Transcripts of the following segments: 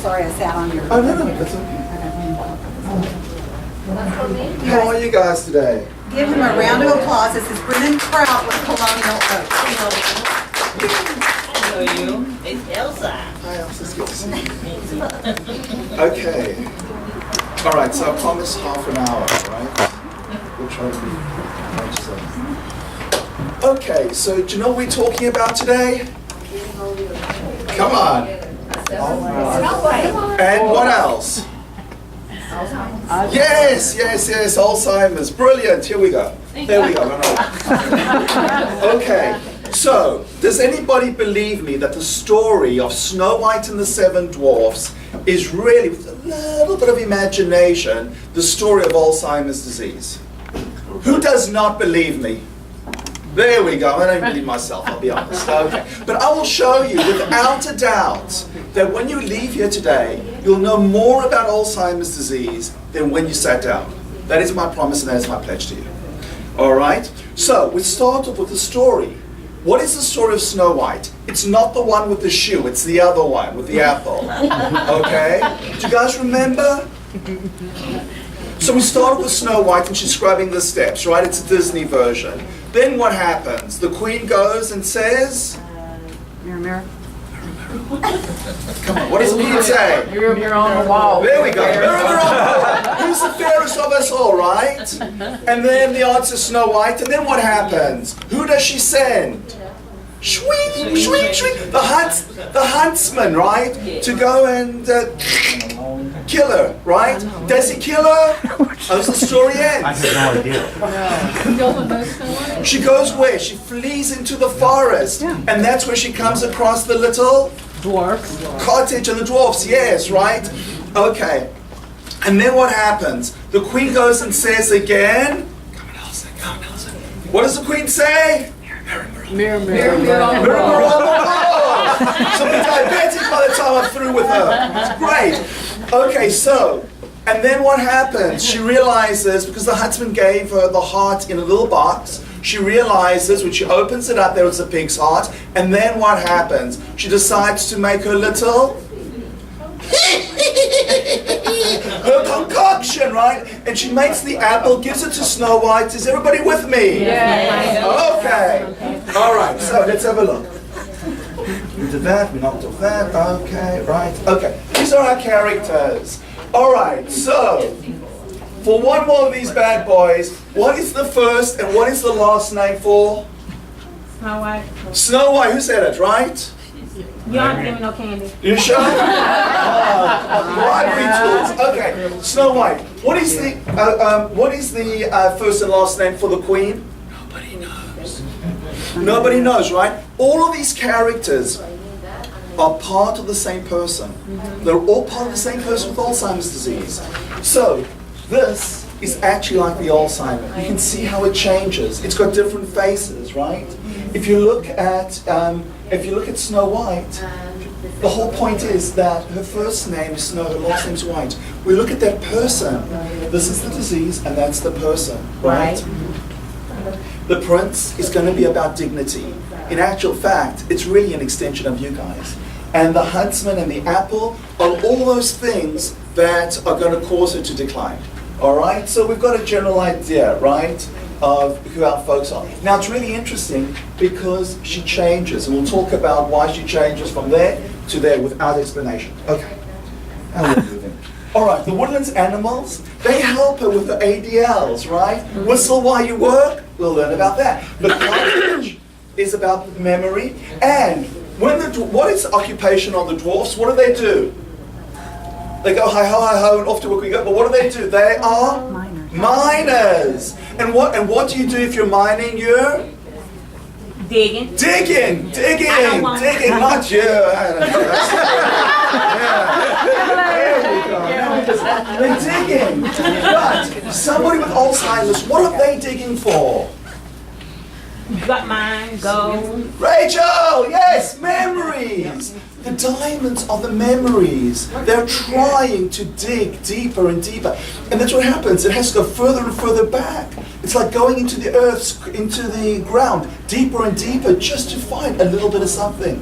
sorry I sat on your... Oh, no, that's okay. How are you guys today? Give him a round of applause. This is Brennan Trout with Colonial Oak. Hello, you. It's Elsa. Hi, Elsa. It's good to see you. Okay. All right, so I promised half an hour, right? We'll try to be okay, so do you know what we're talking about today? Come on. And what else? Yes, Alzheimer's. Brilliant. Here we go. There we go. Okay, so does anybody believe me that the story of Snow White and the Seven Dwarfs is really, with a little bit of imagination, the story of Alzheimer's disease? Who does not believe me? There we go. I don't believe myself, I'll be honest. Okay. But I will show you without a doubt that when you leave here today, you'll know more about Alzheimer's disease than when you sat down. That is my promise and that is my pledge to you. All right? So we start off with the story. What is the story of Snow White? It's not the one with the shoe, it's the other one with the apple. Okay? Do you guys remember? So we start with Snow White and she's scrubbing the steps, right? It's a Disney version. Then what happens? The queen goes and says, Mirror, mirror. come on, what does the queen say? You're on the wall. There we go. Mirror, mirror on the wall. Who's the fairest of us all, right? And then the answer is Snow White. And then what happens? Who does she send? Shwing, shwing, shwing. The huntsman, right? To go and kill her, right? Does he kill her? How's the story end? I have no idea. She goes where? She flees into the forest. And that's where she comes across the little Dwarfs. cottage and the dwarfs, yes, right? Okay. And then what happens? The queen goes and says again, come on, Elsa, come on, Elsa. What does the queen say? Mirror, mirror, mirror on the Mirror wall. on the wall. She'll be diabetic by the time I'm through with her. It's great. Okay, so, and then what happens? She realizes, because the huntsman gave her the heart in a little box, she realizes when she opens it up, there was a pig's heart. And then what happens? She decides to make her little her concoction, right? And she makes the apple, gives it to Snow White. Is everybody with me? Yeah. Okay. All right, so let's have a look. We did that, we knocked off that. Okay, right. Okay, these are our characters. All right, so for one more of these bad boys, what is the first and what is the last name for? Snow White. Snow White, who said it, right? You aren't giving no candy. You sure? Bribery tools. Okay, Snow White. What is the first and last name for the queen? Nobody knows. Nobody knows, right? All of these characters are part of the same person. They're all part of the same person with Alzheimer's disease. So this is actually like the Alzheimer. You can see how it changes. It's got different faces, right? If you look at Snow White, the whole point is that her first name is Snow, her last name is White. We look at that person. This is the disease, and that's the person, right? The prince is going to be about dignity. In actual fact, it's really an extension of you guys. And the huntsman and the apple are all those things that are going to cause her to decline. All right? So we've got a general idea, right, of who our folks are. Now, it's really interesting because she changes, and we'll talk about why she changes from there to there without explanation. Okay. How are we moving? All right, the woodlands animals, they help her with the ADLs, right? Whistle while you work, we'll learn about that. The cottage is about memory. And when what is the occupation of the dwarfs? What do? They go hi ho, hi ho, and off to work we go. But what do? They are miners. And what do you do if you're mining? You're Digging. digging, not you. I don't know. They're digging. But somebody with Alzheimer's, what are they digging for? Got mine, gold. Rachel, yes, memories. The diamonds are the memories. They're trying to dig deeper and deeper. And that's what happens. It has to go further and further back. It's like going into the earth, into the ground, deeper and deeper, just to find a little bit of something.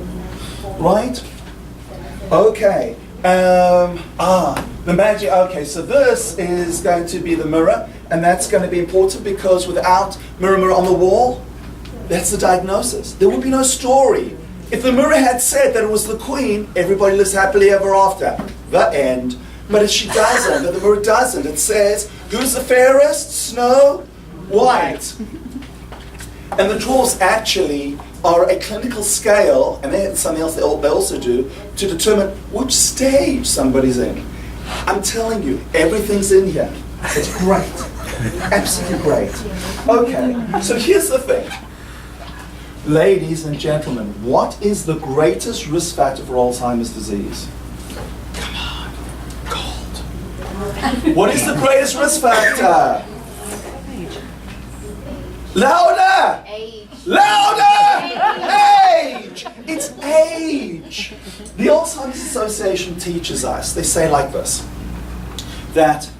Right? Okay. The magic, okay, so this is going to be the mirror, and that's going to be important because without mirror, mirror on the wall, that's the diagnosis. There would be no story. If the mirror had said that it was the queen, everybody lives happily ever after. The end. But if she doesn't, that the mirror doesn't, it says, who's the fairest? Snow White. And the dwarfs actually are a clinical scale, and they have something else they also do, to determine which stage somebody's in. I'm telling you, everything's in here. It's great. Absolutely great. Okay, so here's the thing. Ladies and gentlemen, what is the greatest risk factor for Alzheimer's disease? Come on, gold. What is the greatest risk factor? Louder! Age. Louder! Age! It's age. The Alzheimer's Association teaches us, they say like this, that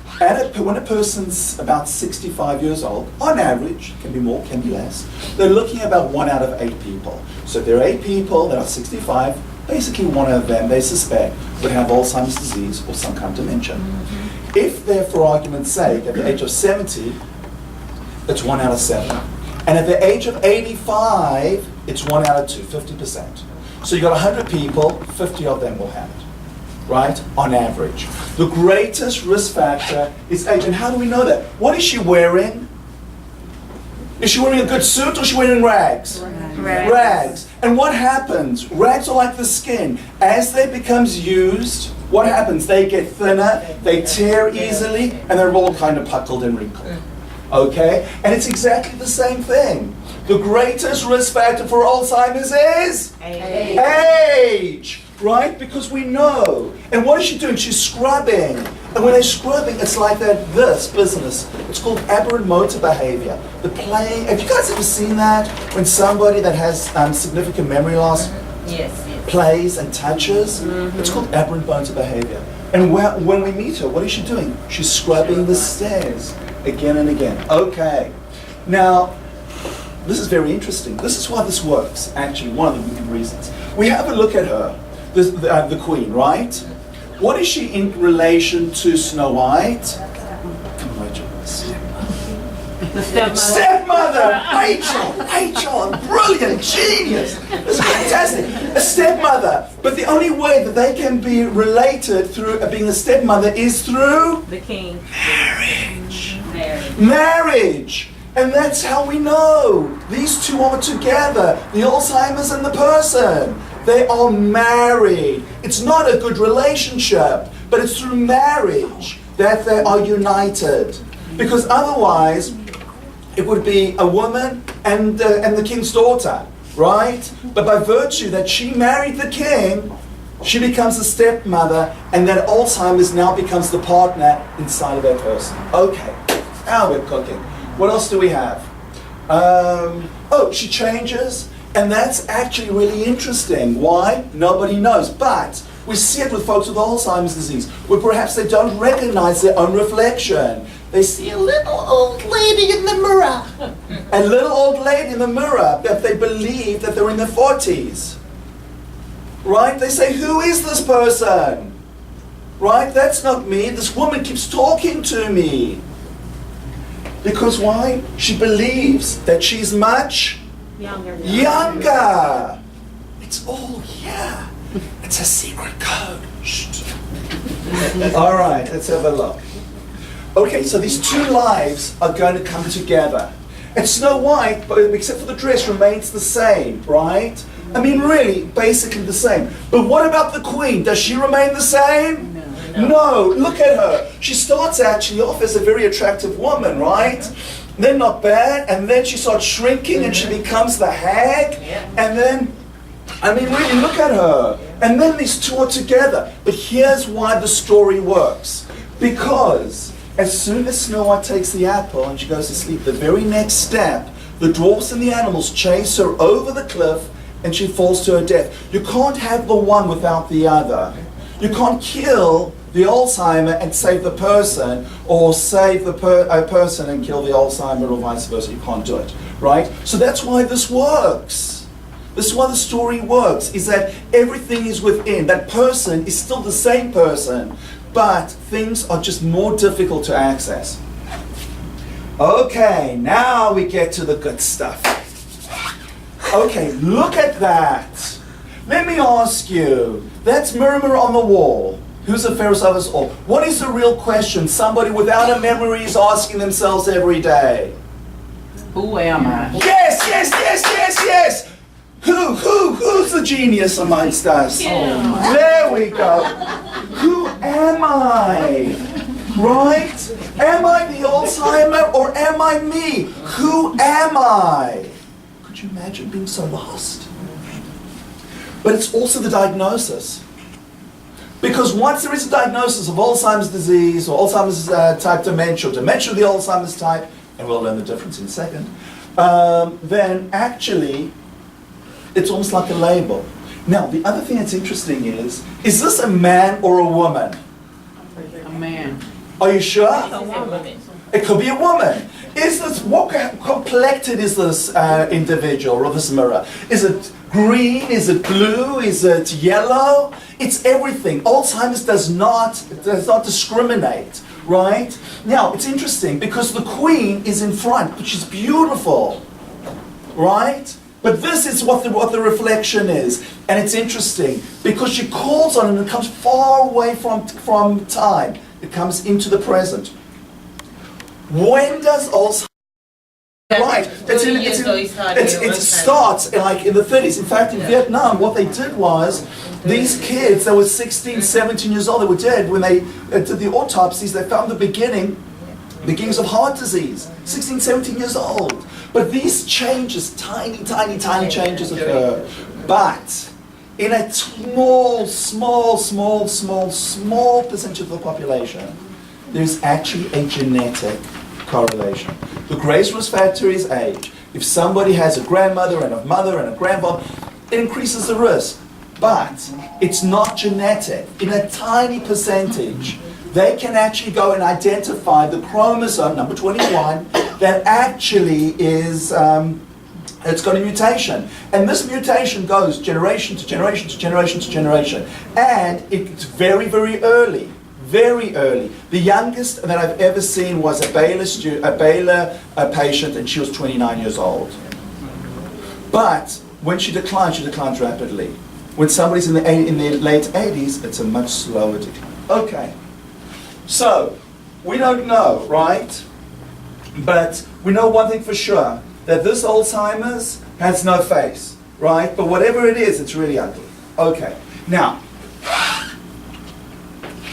when a person's about 65 years old, on average, can be more, can be less, they're looking at about 1 out of 8 people. So if there are 8 people that are 65, basically 1 of them they suspect would have Alzheimer's disease or some kind of dementia. If they're, for argument's sake, at the age of 70, it's 1 out of 7. And at the age of 85, it's 1 out of 2, 50%. So you've got 100 people, 50 of them will have it, right? On average. The greatest risk factor is age. And how do we know that? What is she wearing? Is she wearing a good suit or is she wearing rags? Rags. And what happens? Rags are like the skin. As they becomes used, what happens? They get thinner, they tear easily, and they're all kind of puckled and wrinkled. Okay? And it's exactly the same thing. The greatest risk factor for Alzheimer's is? Age. Right? Because we know. And what is she doing? She's scrubbing. And when they're scrubbing, it's like this business. It's called aberrant motor behavior. The playing. Have you guys ever seen that? When somebody that has significant memory loss plays and touches? It's called aberrant motor behavior. And when we meet her, what is she doing? She's scrubbing the stairs again and again. Okay. Now, this is very interesting. This is why this works, actually, one of the reasons. We have a look at her, the queen, right? What is she in relation to Snow White? Stepmother! Rachel, brilliant, genius. This is fantastic. A stepmother. But the only way that they can be related through being a stepmother is through The king. marriage. And that's how we know these two are together. The Alzheimer's and the person. They are married. It's not a good relationship, but it's through marriage that they are united. Because otherwise, it would be a woman and the king's daughter, right? But by virtue that she married the king, she becomes a stepmother, and that Alzheimer's now becomes the partner inside of that person. Okay, now we're cooking. What else do we have? She changes, and that's actually really interesting. Why? Nobody knows. But we see it with folks with Alzheimer's disease, where perhaps they don't recognize their own reflection. They see a little old lady in the mirror. A little old lady in the mirror that they believe that they're in their 40s. Right? They say, who is this person? Right? That's not me. This woman keeps talking to me. Because why? She believes that she's much younger. It's all here. It's a secret code. Shh. All right, let's have a look. Okay, so these two lives are going to come together. And Snow White, except for the dress, remains the same, right? I mean, really, basically the same. But what about the Queen? Does she remain the same? No, look at her. She starts actually off as a very attractive woman, right? Then not bad, and then she starts shrinking and she becomes the hag. And then, I mean, really, look at her. And then these two are together. But here's why the story works. Because as soon as Snow White takes the apple and she goes to sleep, the very next step, the dwarfs and the animals chase her over the cliff and she falls to her death. You can't have the one without the other. You can't kill the Alzheimer and save the person, or save the person and kill the Alzheimer, or vice versa. You can't do it, right? So that's why this works. This is why the story works, is that everything is within. That person is still the same person, but things are just more difficult to access. Okay, now we get to the good stuff. Okay, look at that. Let me ask you, that's mirror on the wall. Who's the fairest of us all? What is the real question somebody without a memory is asking themselves every day? Who am I? Yes, yes, yes, yes, yes! Who's the genius amongst us? There we go. Who am I? Right? Am I the Alzheimer or am I me? Who am I? Could you imagine being so lost? But it's also the diagnosis. Because once there is a diagnosis of Alzheimer's disease or Alzheimer's type dementia, or dementia of the Alzheimer's type, and we'll learn the difference in a second, then actually it's almost like a label. Now, the other thing that's interesting is this a man or a woman? A man. Are you sure? It's a woman. It could be a woman. Is this, what complected is this individual or this mirror? Is it green? Is it blue? Is it yellow? It's everything. Alzheimer's does not discriminate, right? Now, it's interesting because the queen is in front, which is beautiful, right? But this is what the reflection is. And it's interesting because she calls on it and it comes far away from time. It comes into the present. When does Alzheimer's... Right, it starts like in the 30s. In fact, in Vietnam, what they did was, these kids that were 16, 17 years old, they were dead. When they did the autopsies, they found the beginnings of heart disease. 16, 17 years old. But these changes, tiny changes occur. But in a small percentage of the population, there's actually a genetic correlation. The greatest risk factor is age. If somebody has a grandmother and a mother and a grandfather, it increases the risk. But it's not genetic. In a tiny percentage, they can actually go and identify the chromosome, number 21, that actually is, it's got a mutation. And this mutation goes generation to generation to generation to generation. And it's very, very early. Very early. The youngest that I've ever seen was a Baylor patient, and she was 29 years old. But when she declines rapidly. When somebody's in their late 80s, it's a much slower decline. Okay. So, we don't know, right? But we know one thing for sure, that this Alzheimer's has no face, right? But whatever it is, it's really ugly. Okay. Now,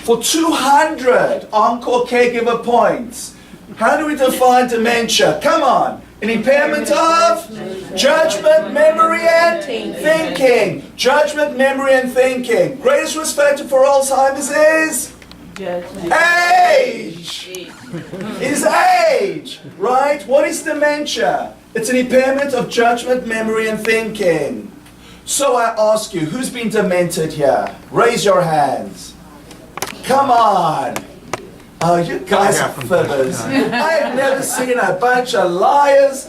for 200 Encore Caregiver points, how do we define dementia? Come on. An impairment of judgment, memory, and thinking. Judgment, memory, and thinking. Greatest risk factor for Alzheimer's is? Age. Is age, right? What is dementia? It's an impairment of judgment, memory, and thinking. So I ask you, who's been demented here? Raise your hands. Come on. Oh, you guys are fibbers. I've never seen a bunch of liars.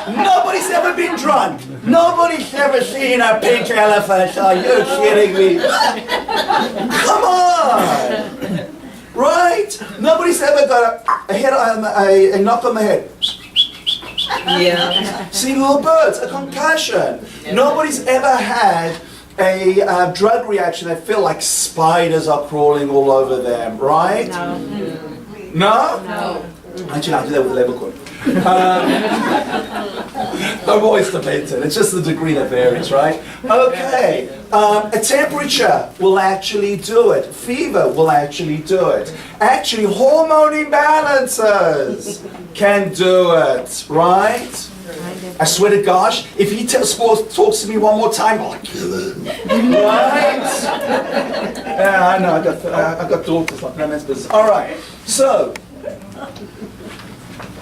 Nobody's ever been drunk. Nobody's ever seen a pink elephant. Are you kidding me? Come on. Right? Nobody's ever got a knock on the head. Yeah. See little birds, a concussion. Nobody's ever had a drug reaction that feel like spiders are crawling all over them, right? No. No? No. Actually, I do that with Leverkusen. I'm always demented. It's just the degree that varies, right? Okay. A temperature will actually do it. Fever will actually do it. Actually, hormone imbalances can do it, right? I swear to gosh, if he talks to me one more time, I'll kill him. Right? Yeah, I know. I got daughters like no man's business. All right. So,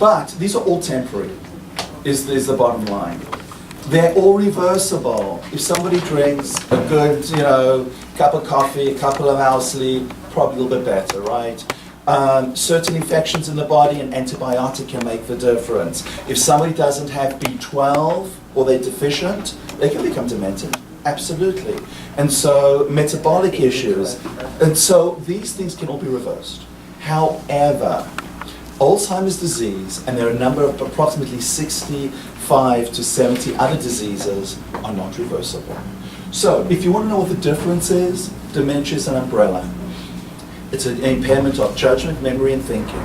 but these are all temporary. Is the bottom line? They're all reversible. If somebody drinks a good, cup of coffee, a couple of hours sleep, probably a little bit better, right? certain infections in the body, an antibiotic can make the difference. If somebody doesn't have B12 or they're deficient, they can become demented. Absolutely. And so metabolic issues. And so these things can all be reversed. However, Alzheimer's disease, and there are a number of approximately 65 to 70 other diseases, are not reversible. So if you want to know what the difference is, dementia is an umbrella. It's an impairment of judgment, memory, and thinking.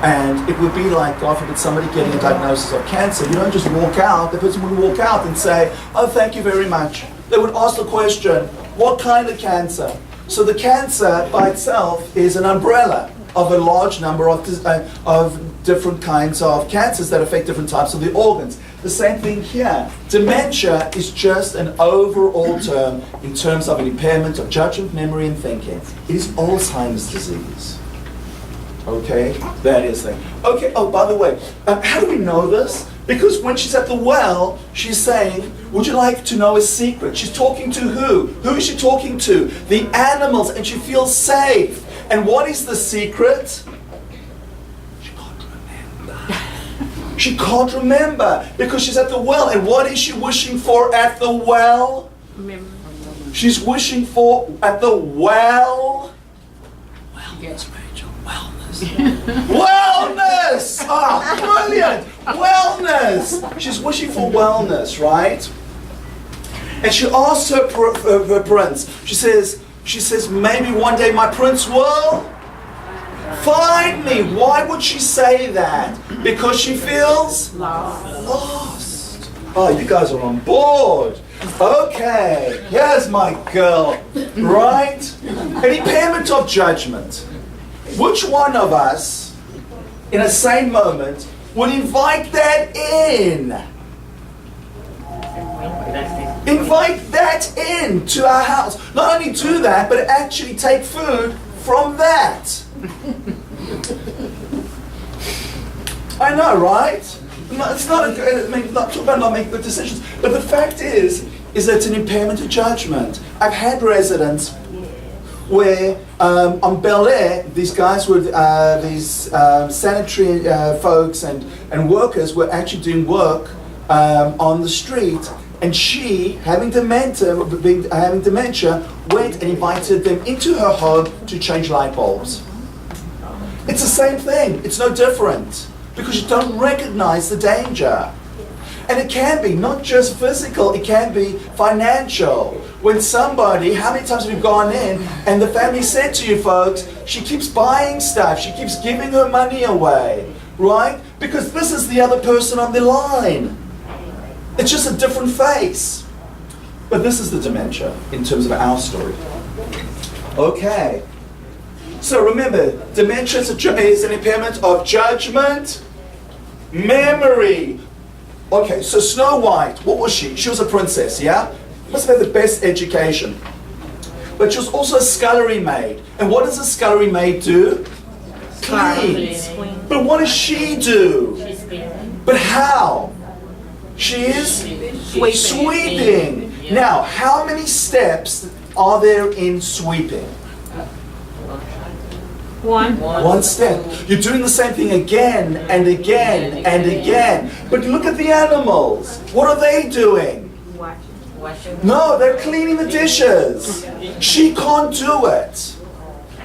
And it would be like, God forbid, somebody getting a diagnosis of cancer. You don't just walk out, the person would walk out and say, oh, thank you very much. They would ask the question, what kind of cancer? So the cancer by itself is an umbrella of a large number of different kinds of cancers that affect different types of the organs. The same thing here. Dementia is just an overall term in terms of an impairment of judgment, memory, and thinking. It is Alzheimer's disease. Okay, that is the thing. Okay, oh, by the way, how do we know this? Because when she's at the well, she's saying, would you like to know a secret? She's talking to who? Who is she talking to? The animals, and she feels safe. And what is the secret? She can't remember because she's at the well. And what is she wishing for at the well? She's wishing for at the well. Wellness, Rachel. Wellness. Wellness! Ah, brilliant! Wellness! She's wishing for wellness, right? And she asks her prince. She says, maybe one day my prince will find me. Why would she say that? Because she feels lost. Oh, you guys are on board. Okay, here's my girl. Right? An impairment of judgment. Which one of us, in a sane moment, would invite that in? Invite that in to our house. Not only do that, but actually take food from that. I know, right? It's not not talking about not making good decisions, but the fact is that it's an impairment of judgment. I've had residents where on Bel Air, these guys were these sanitary folks and workers were actually doing work on the street. And she, having dementia, went and invited them into her home to change light bulbs. It's the same thing. It's no different because you don't recognize the danger. And it can be not just physical, it can be financial. When somebody, how many times have you gone in and the family said to you folks, she keeps buying stuff, she keeps giving her money away, right? Because this is the other person on the line. It's just a different face. But this is the dementia in terms of our story. Okay. So remember, dementia is an impairment of judgment, memory. Okay, so Snow White, what was she? She was a princess, yeah? Must have had the best education. But she was also a scullery maid. And what does a scullery maid do? Cleans. But what does she do? But how? She is sweeping. Now, how many steps are there in sweeping? One step. You're doing the same thing again and again and again. But look at the animals. What are they doing? No, they're cleaning the dishes. She can't do it.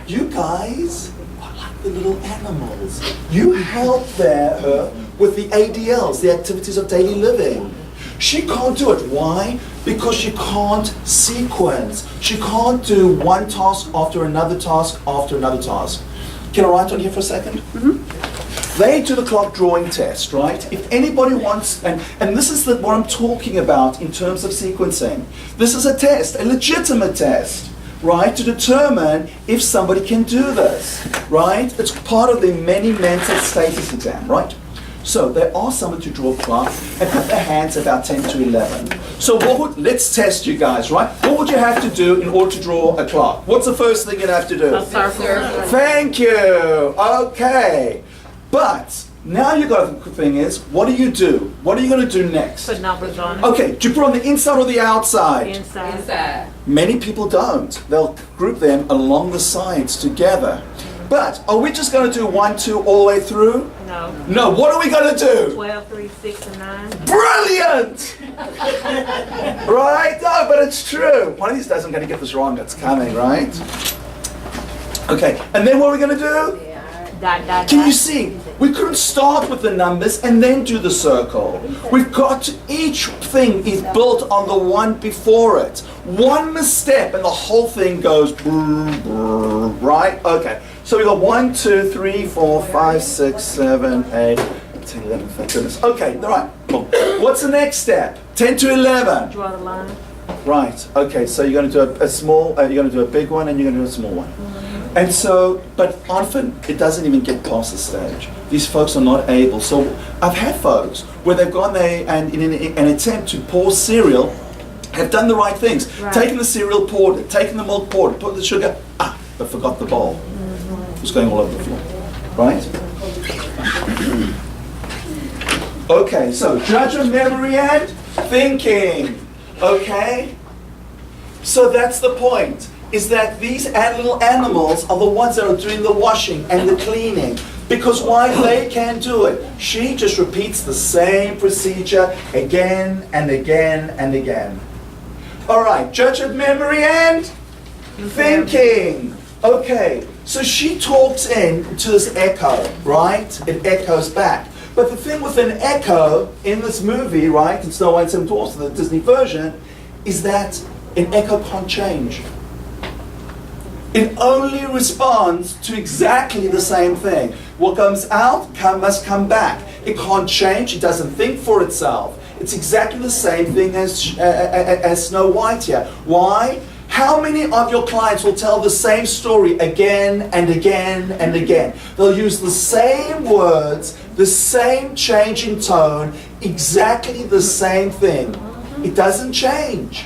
You guys are like the little animals. You help her with the ADLs, the activities of daily living. She can't do it. Why? Because she can't sequence. She can't do one task after another task after another task. Can I write on here for a second? Mm-hmm. They do the clock drawing test, right? If anybody wants, and this is what I'm talking about in terms of sequencing. This is a test, a legitimate test, right? To determine if somebody can do this, right? It's part of the many mental status exam, right? So they ask someone to draw a clock and put their hands about 10 to 11. So let's test you guys, right? What would you have to do in order to draw a clock? What's the first thing you'd have to do? A circle. Thank you. Okay. But now you got the thing is, what do you do? What are you going to do next? Put numbers on it. Okay, do you put on the inside or the outside? Inside. Many people don't. They'll group them along the sides together. But are we just going to do 1, 2 all the way through? No. No, what are we going to do? 12, 3, 6, and 9. Brilliant! Right? No, but it's true. One of these days I'm going to get this wrong. It's coming, right? Okay, and then what are we going to do? Dot, dot, Can you dot. see? We couldn't start with the numbers and then do the circle. We've got to, each thing is built on the one before it. One misstep and the whole thing goes brr, brr, right? Okay, so we got 1, 2, 3, 4, 5, 6, 7, 8, 10, 11, thank goodness. Okay, all right, cool. What's the next step? 10 to 11. Draw the line. Right, okay, so you're going to do a small, you're going to do a big one and you're going to do a small one. And so, but often it doesn't even get past the stage. These folks are not able. So I've had folks where they've gone there and in an attempt to pour cereal, have done the right things. Right. Taken the cereal, poured it. Taken the milk, poured it. Put the sugar, but forgot the bowl. It was going all over the floor. Right? Okay, so judge of memory and thinking. Okay? So that's the point. Is that these little animals are the ones that are doing the washing and the cleaning. Because why? They can do it. She just repeats the same procedure again and again and again. All right, judge of memory and thinking. Okay, so she talks into this echo, right? It echoes back. But the thing with an echo in this movie, right, in Snow White and Seven Dwarfs, the Disney version, is that an echo can't change. It only responds to exactly the same thing. What comes out must come back. It can't change. It doesn't think for itself. It's exactly the same thing as Snow White here. Why? How many of your clients will tell the same story again and again and again? They'll use the same words, the same change in tone, exactly the same thing. It doesn't change.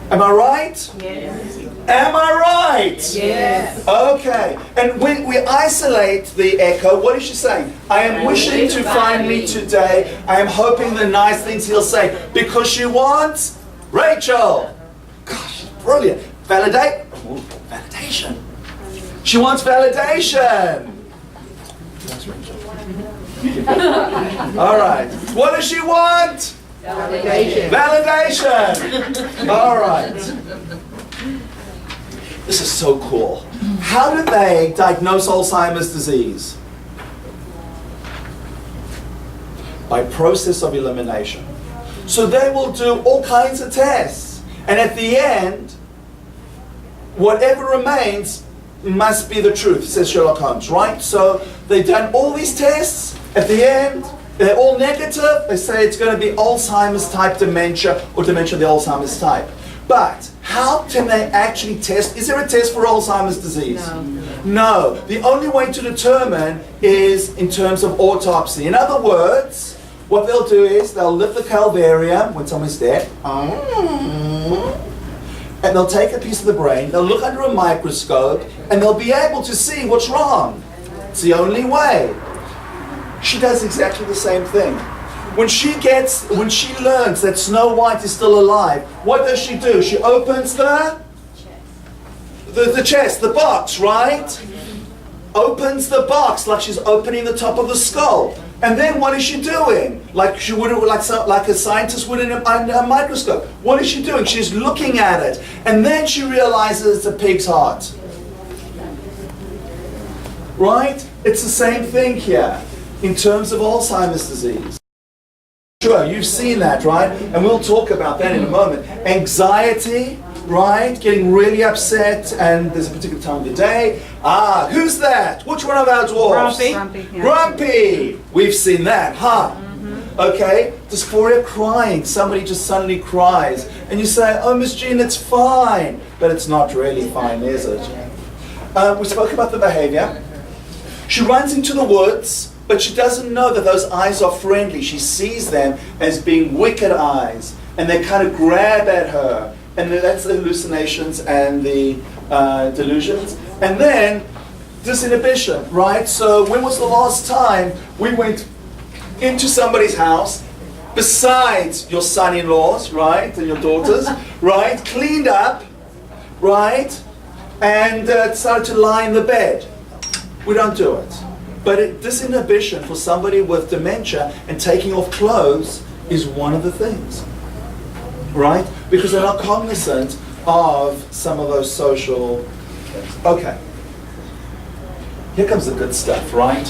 Am I right? Yes. Am I right? Yes. Okay. And when we isolate the echo, what is she saying? I am wishing to find me today. I am hoping the nice things he'll say. Because she wants Rachel. Gosh, brilliant. Validate. Ooh, validation. She wants validation. That's Rachel. All right. What does she want? Validation. Validation! All right. This is so cool. How do they diagnose Alzheimer's disease? By process of elimination. So they will do all kinds of tests. And at the end, whatever remains must be the truth, says Sherlock Holmes, right? So they've done all these tests. At the end, they're all negative. They say it's going to be Alzheimer's type dementia or dementia of the Alzheimer's type. But how can they actually test? Is there a test for Alzheimer's disease? No. The only way to determine is in terms of autopsy. In other words, what they'll do is they'll lift the calvarium when someone's dead, and they'll take a piece of the brain, they'll look under a microscope, and they'll be able to see what's wrong. It's the only way. She does exactly the same thing. When she learns that Snow White is still alive, what does she do? She opens the chest, the box, right? Opens the box like she's opening the top of the skull. And then what is she doing? Like she would, like a scientist would in a microscope. What is she doing? She's looking at it, and then she realizes it's a pig's heart. Right? It's the same thing here. In terms of Alzheimer's disease. Sure, you've seen that, right? And we'll talk about that in a moment. Anxiety, right? Getting really upset, and there's a particular time of the day. Who's that? Which one of our dwarfs? Grumpy. Grumpy! We've seen that, huh? Okay? Dysphoria, crying. Somebody just suddenly cries. And you say, oh, Miss Jean, it's fine. But it's not really fine, is it? We spoke about the behavior. She runs into the woods. But she doesn't know that those eyes are friendly. She sees them as being wicked eyes. And they kind of grab at her. And that's the hallucinations and the delusions. And then, disinhibition, right? So when was the last time we went into somebody's house, besides your son-in-laws, right? And your daughters, right? Cleaned up, right? and decided to lie in the bed. We don't do it. But disinhibition for somebody with dementia and taking off clothes is one of the things, right? Because they're not cognizant of some of those social things. Okay. Here comes the good stuff, right?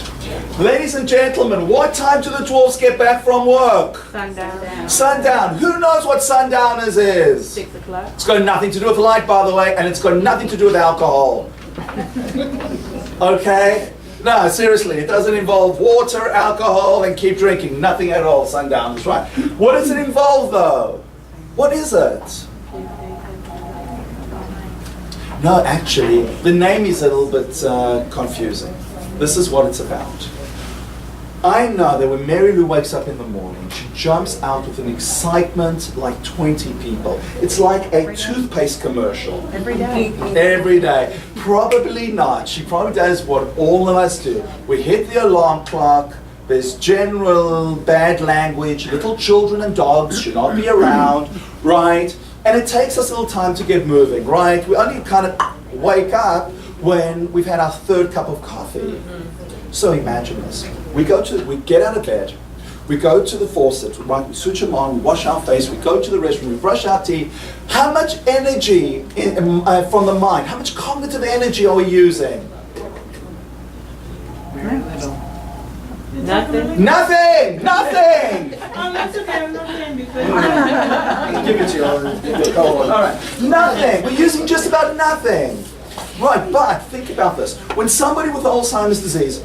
Ladies and gentlemen, what time do the dwarves get back from work? Sundown. Sundown. Who knows what sundowners is? 6 o'clock. It's got nothing to do with light, by the way, and it's got nothing to do with alcohol. Okay? No, seriously, it doesn't involve water, alcohol, and keep drinking. Nothing at all, sundowners, right? What does it involve, though? What is it? No, actually, the name is a little bit confusing. This is what it's about. I know that when Mary Lou wakes up in the morning, she jumps out with an excitement like 20 people. It's like a toothpaste commercial. Every day. Every day. Probably not. She probably does what all of us do. We hit the alarm clock. There's general bad language. Little children and dogs should not be around, right? And it takes us a little time to get moving, right? We only kind of wake up when we've had our third cup of coffee. So imagine this. We get out of bed, we go to the faucet, right? We switch them on, we wash our face, we go to the restroom, we brush our teeth. How much energy from the mind, how much cognitive energy are we using? Nothing. Nothing! Nothing! Oh, that's okay. I'm not saying because. Give it to you. Go on. All right. Nothing. We're using just about nothing. Right, but think about this. When somebody with Alzheimer's disease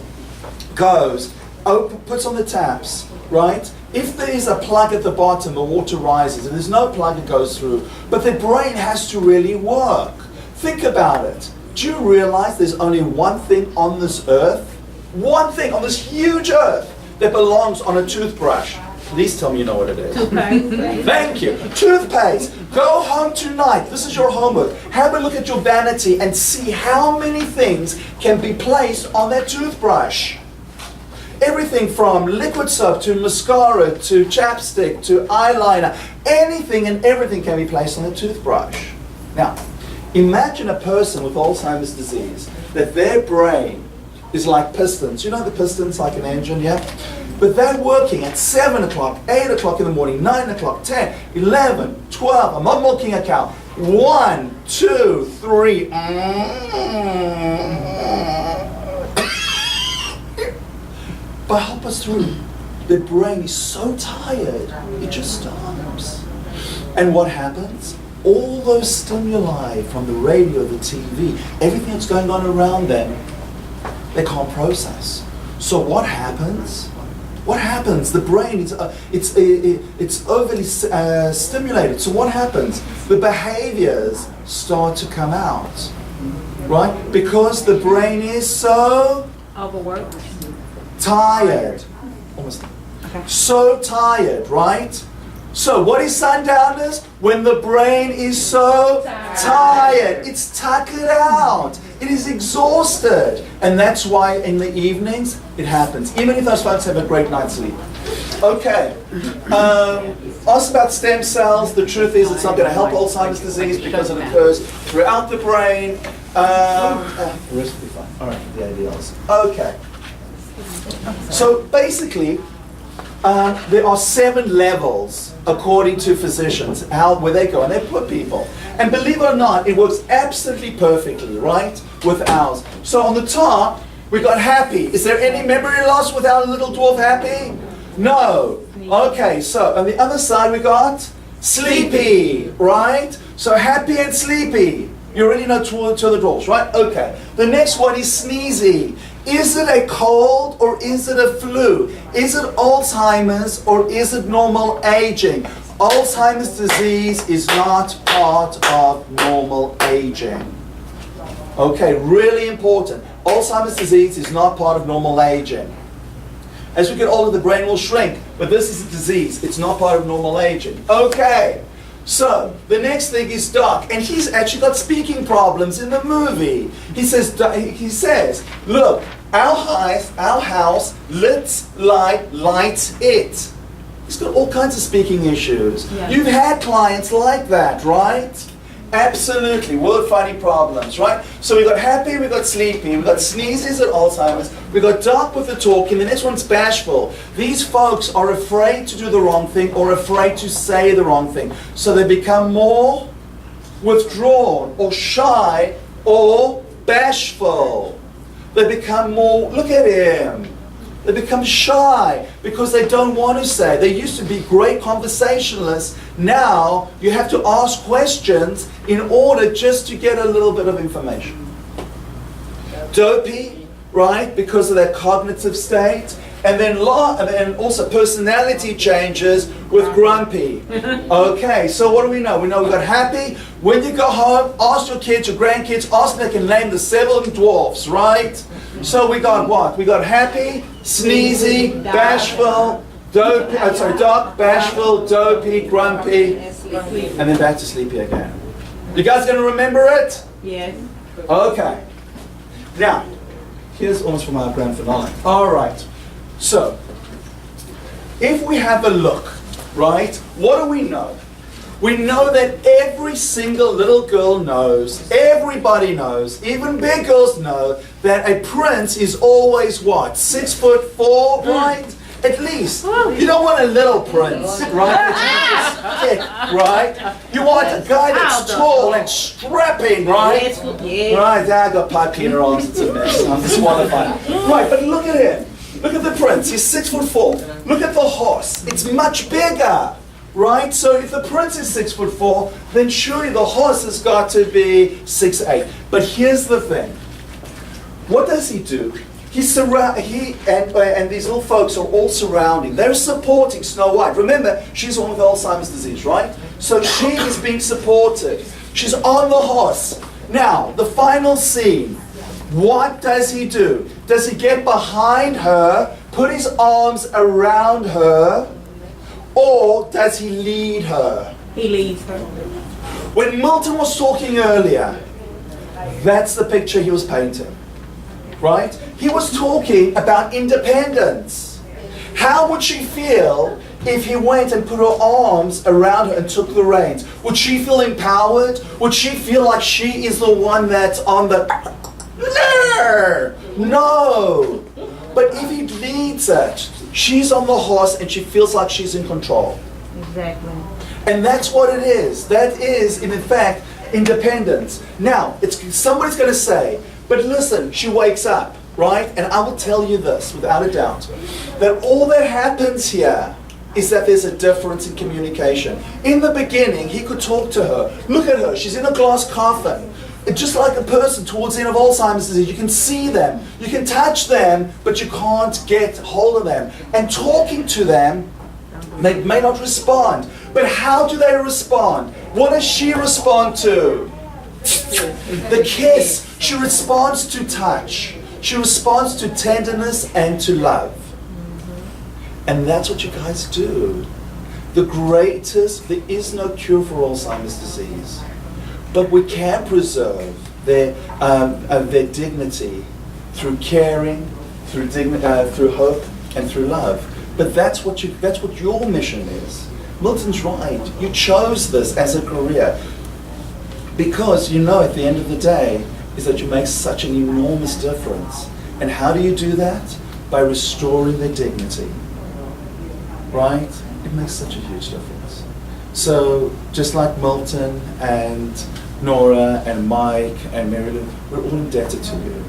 goes, puts on the taps, right? If there is a plug at the bottom, the water rises. If there's no plug, it goes through. But the brain has to really work. Think about it. Do you realize there's only one thing on this earth? One thing on this huge earth that belongs on a toothbrush. Please tell me you know what it is. Toothpaste. Thank you. Toothpaste. Go home tonight. This is your homework. Have a look at your vanity and see how many things can be placed on that toothbrush. Everything from liquid soap to mascara to chapstick to eyeliner. Anything and everything can be placed on a toothbrush. Now, imagine a person with Alzheimer's disease that their brain is like pistons. You know the pistons like an engine, yeah? But they're working at 7 o'clock, 8 o'clock in the morning, 9 o'clock, 10, 11, 12. I'm not milking a cow. 1, 2, 3. But help us through. The brain is so tired, it just stops. And what happens? All those stimuli from the radio, the TV, everything that's going on around them, they can't process. So what happens? What happens? The brain it's overly stimulated. So what happens? The behaviors start to come out, right? Because the brain is so Overworked. tired. Almost. So tired, right? So what is sundowners? When the brain is so tired. It's tuckered out. It is exhausted. And that's why in the evenings it happens. Even if those folks have a great night's sleep. Okay. Ask about stem cells. The truth is it's not going to help Alzheimer's disease because it occurs throughout the brain. The rest will be fine. All right, the ideals. Okay. So basically, there are 7 levels according to physicians, where they go and they put people. And believe it or not, it works absolutely perfectly, right, with ours. So on the top, we got happy. Is there any memory loss with our little dwarf happy? No. Okay, so on the other side, we got sleepy, right? So happy and sleepy. You already know two of the dwarfs, right? Okay. The next one is sneezy. Is it a cold or is it a flu? Is it Alzheimer's or is it normal aging? Alzheimer's disease is not part of normal aging. Okay, really important. Alzheimer's disease is not part of normal aging. As we get older, the brain will shrink, but this is a disease. It's not part of normal aging. Okay, so the next thing is Doc, and he's actually got speaking problems in the movie. He says, look, our house lights it. He's got all kinds of speaking issues. Yeah. You've had clients like that, right? Absolutely, word finding problems, right? So we got happy, we got sleepy, we got sneezes at Alzheimer's, we got dark with the talking, the next one's bashful. These folks are afraid to do the wrong thing or afraid to say the wrong thing. So they become more withdrawn or shy or bashful. They become more, look at him. They become shy because they don't want to say. They used to be great conversationalists. Now you have to ask questions in order just to get a little bit of information. Dopey, right, because of their cognitive state. And then also personality changes with grumpy. Okay, so what do we know? We know we got happy. When you go home, ask your kids, your grandkids, ask them if they can name the 7 dwarfs, right? So we got what? We got happy, sneezy, bashful, dopey, dark, bashful, dopey, grumpy, and then back to sleepy again. You guys gonna remember it? Yes. Okay. Now, here's almost from our grand finale. All right. So, if we have a look, right, what do we know? We know that every single little girl knows, everybody knows, even big girls know that a prince is always what? 6'4", right? At least. You don't want a little prince, right? That's thick, right? You want a guy that's tall and strapping, right? Yes. Right, I got pipe in her arms, it's a mess. I'm disqualified. Right, but look at him. Look at the prince, he's 6'4". Look at the horse, it's much bigger, right? So if the prince is 6'4", then surely the horse has got to be 6'8". But here's the thing. What does he do? And these little folks are all surrounding. They're supporting Snow White. Remember, she's the one with Alzheimer's disease, right? So she is being supported. She's on the horse. Now, the final scene. What does he do? Does he get behind her, put his arms around her, or does he lead her? He leads her. When Milton was talking earlier, that's the picture he was painting, right? He was talking about independence. How would she feel if he went and put her arms around her and took the reins? Would she feel empowered? Would she feel like she is the one that's on the... No! But if he leads her, she's on the horse and she feels like she's in control. Exactly. And that's what it is. That is, in fact, independence. Now, somebody's going to say, but listen, she wakes up, right? And I will tell you this, without a doubt, that all that happens here is that there's a difference in communication. In the beginning, he could talk to her. Look at her, she's in a glass coffin. It's just like a person towards the end of Alzheimer's disease. You can see them, you can touch them, but you can't get hold of them. And talking to them, they may not respond. But how do they respond? What does she respond to? The kiss. She responds to touch. She responds to tenderness and to love. And that's what you guys do. There is no cure for Alzheimer's disease. But we can preserve their dignity through caring, through hope, and through love. But that's what your mission is. Milton's right. You chose this as a career because you know at the end of the day is that you make such an enormous difference. And how do you do that? By restoring their dignity. Right? It makes such a huge difference. So just like Milton and Nora and Mike and Mary Lou, we're all indebted to you.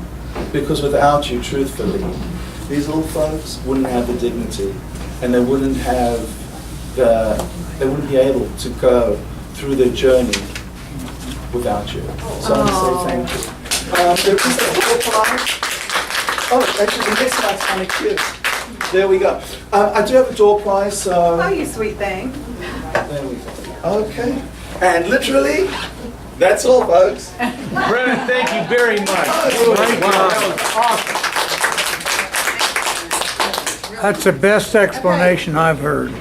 Because without you, truthfully, these little folks wouldn't have the dignity and they wouldn't be able to go through their journey without you. So I want to say thank you. There is a door prize. Oh, actually, the next one's kind of cute. There we go. I do have a door prize, so... Oh, you sweet thing. There we go. Okay. And literally, that's all, folks. Brennan, thank you very much. That's the best explanation I've heard.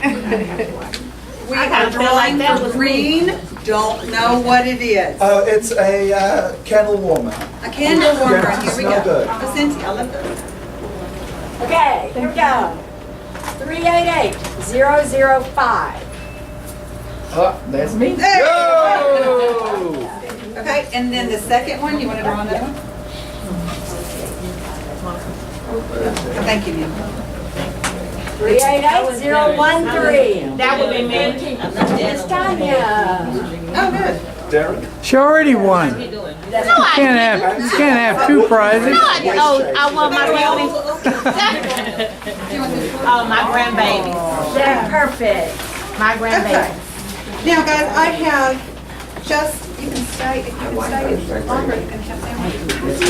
We are drawing for green. Don't know what it is. It's a candle warmer. A candle warmer. Yeah, Here we smell go. good. Oh, Cynthia, I love this. Okay, here we go. 388-005. Oh, there's me. There you go. Yo! and then the second one, you want to draw on that one? Thank you, Neil. 388013. That would be me. Miss Tanya. Oh, good. Darren? She already won. You can't have two prizes. I want my beauty. Oh, my grandbaby. Yeah, perfect. My grandbaby. Okay. Now, guys, I have just, you can stay, if you can stay longer, you can have sandwiches.